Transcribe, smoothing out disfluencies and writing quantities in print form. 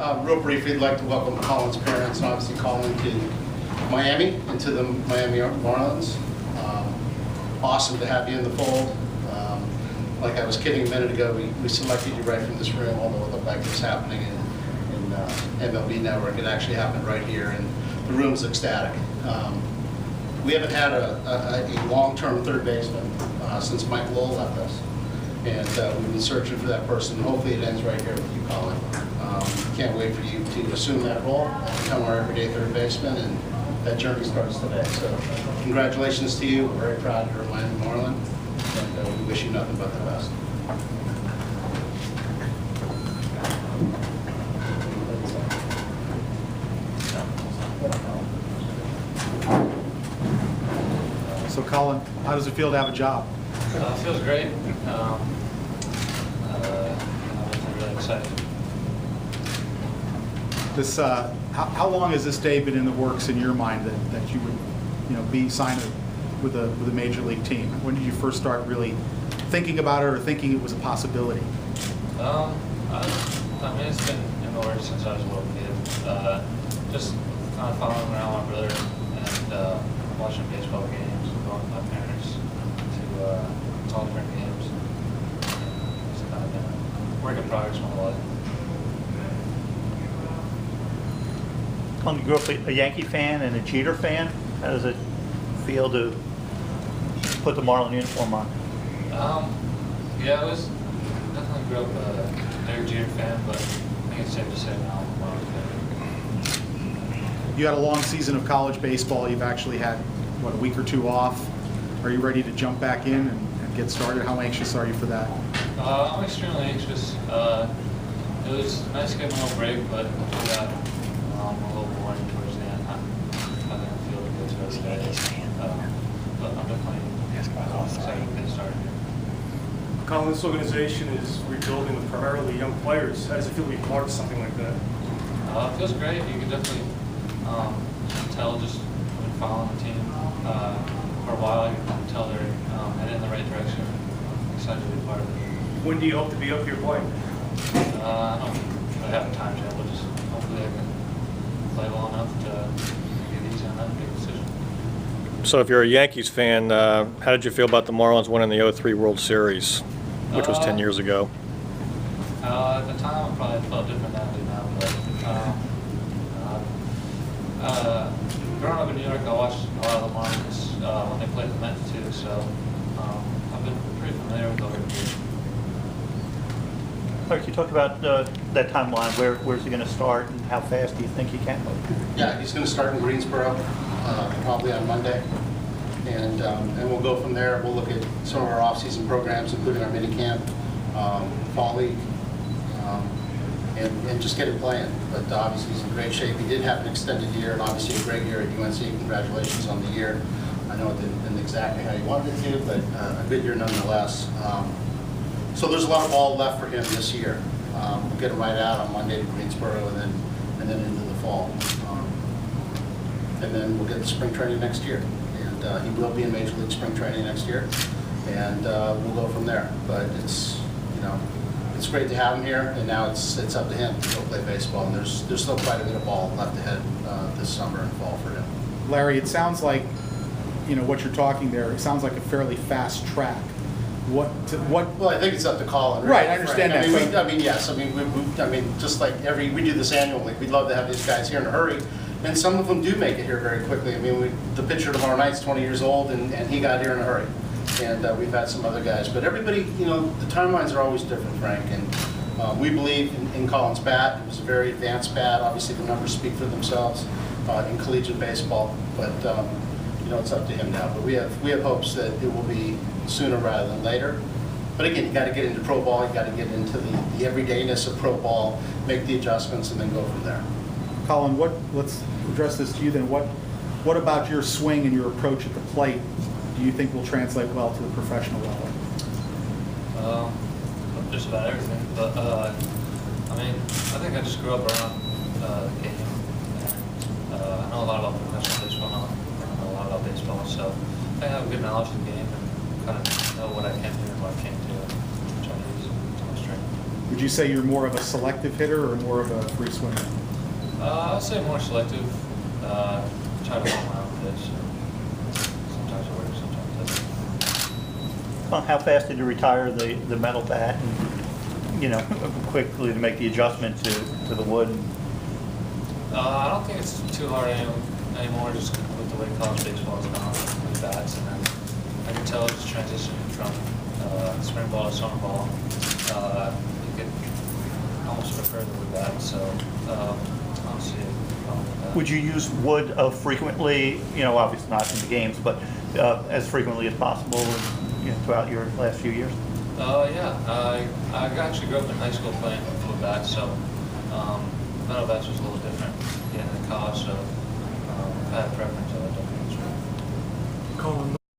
Real briefly, I'd like to welcome Colin's parents and obviously Colin to Miami and to the Miami Marlins. Awesome to have you in the fold. Like I was kidding a minute ago, we selected you right from this room, although it looked like it was happening in MLB Network. It actually happened right here, and the room's ecstatic. We haven't had a long-term third baseman since Mike Lowell left us. And we've been searching for that person. Hopefully it ends right here with you, Colin. Can't wait for you to assume that role, become our everyday third baseman, and that journey starts today. So congratulations to you. We're very proud you're a Miami Marlin, and we wish you nothing but the best. So Colin, how does it feel to have a job? It feels great. I'm really excited. This, how long has this day been in the works in your mind that you would, be signed with a major league team? When did you first start really thinking about it or thinking it was a possibility? I mean, it's been in the works since I was a little kid. Just kind of following around my brother and watching baseball games, going with my parents to all different games. It's kind of been a work in progress my whole life. Colin, you grew up a Yankee fan and a Jeter fan. How does it feel to put the Marlin uniform on? Yeah, I was definitely grew up a Derek Jeter fan, but I think it's safe to say now I'm a Marlins fan. You had a long season of college baseball. You've actually had, what, a week or two off. Are you ready to jump back in and get started? How anxious are you for that? I'm extremely anxious. It was nice to get my little break, but we got a little boring towards the end. I didn't feel good to us today. But I'm definitely excited to get started here. Colin, this organization is rebuilding with primarily young players. How does it feel to be part of something like that? It feels great. You can definitely tell just when following the team for a while. You can tell they're headed in the right direction. I'm excited to be part of it. When do you hope to be up here playing? I don't really have a timetable. Just hopefully I can play well enough to make it easy on that big decision. So if you're a Yankees fan, how did you feel about the Marlins winning the '03 World Series, which was 10 years ago? At the time, I probably felt different than I do now. But growing up in New York, I watched a lot of the Marlins when they played the Mets too. So I've been pretty familiar with the organization. Can you talk about that timeline? Where's he going to start, and how fast do you think he can? Yeah, he's going to start in Greensboro probably on Monday, and we'll go from there. We'll look at some of our off-season programs, including our mini camp, fall league, and just get it playing. But obviously he's in great shape. He did have an extended year, and obviously a great year at UNC. Congratulations on the year. I know it didn't exactly how you wanted it to, but a good year nonetheless. So there's a lot of ball left for him this year. We'll get him right out on Monday to Greensboro, and then into the fall. And then we'll get the spring training next year. And he will be in Major League spring training next year. And we'll go from there. But it's great to have him here, and now it's up to him to go play baseball. And there's still quite a bit of ball left ahead this summer and fall for him. Larry, it sounds like, what you're talking there, it sounds like a fairly fast track. What? Well, I think it's up to Colin. Right, I understand that. Yes. Just like we do this annually. We'd love to have these guys here in a hurry, and some of them do make it here very quickly. The pitcher tomorrow night's 20 years old, and he got here in a hurry. And we've had some other guys, but everybody, the timelines are always different, Frank. And we believe in Colin's bat. It was a very advanced bat. Obviously, the numbers speak for themselves in collegiate baseball, but it's up to him now. But we have hopes that it will be sooner rather than later. But again, you got to get into pro ball. You got to get into the everydayness of pro ball, make the adjustments, and then go from there. Colin, let's address this to you then. What about your swing and your approach at the plate do you think will translate well to the professional level? Just about everything. But I think I just grew up around the game, and I know a lot about professional baseball. I know a lot about baseball, so I think I have a good knowledge of the game and kind of know what I can do and what I can't do, and try to use it to my strength. Would you say you're more of a selective hitter or more of a free swimmer? I'd say more selective. Try to hold my own pitch. Sometimes it works, sometimes it doesn't. How fast did you retire the metal bat and, you know, quickly to make the adjustment to the wood? I don't think it's too hard anymore, just with the way college baseball is gone with bats. And then I can tell it's transitioning from spring ball to summer ball. You could almost prefer the wood bat, so I don't see a problem with that. Would you use wood frequently, you know, obviously not in the games, but as frequently as possible, you know, throughout your last few years? Yeah, I actually grew up in high school playing wood bats, so metal bats was a little different getting into college, so I had a preference. I don't think it's right. Colin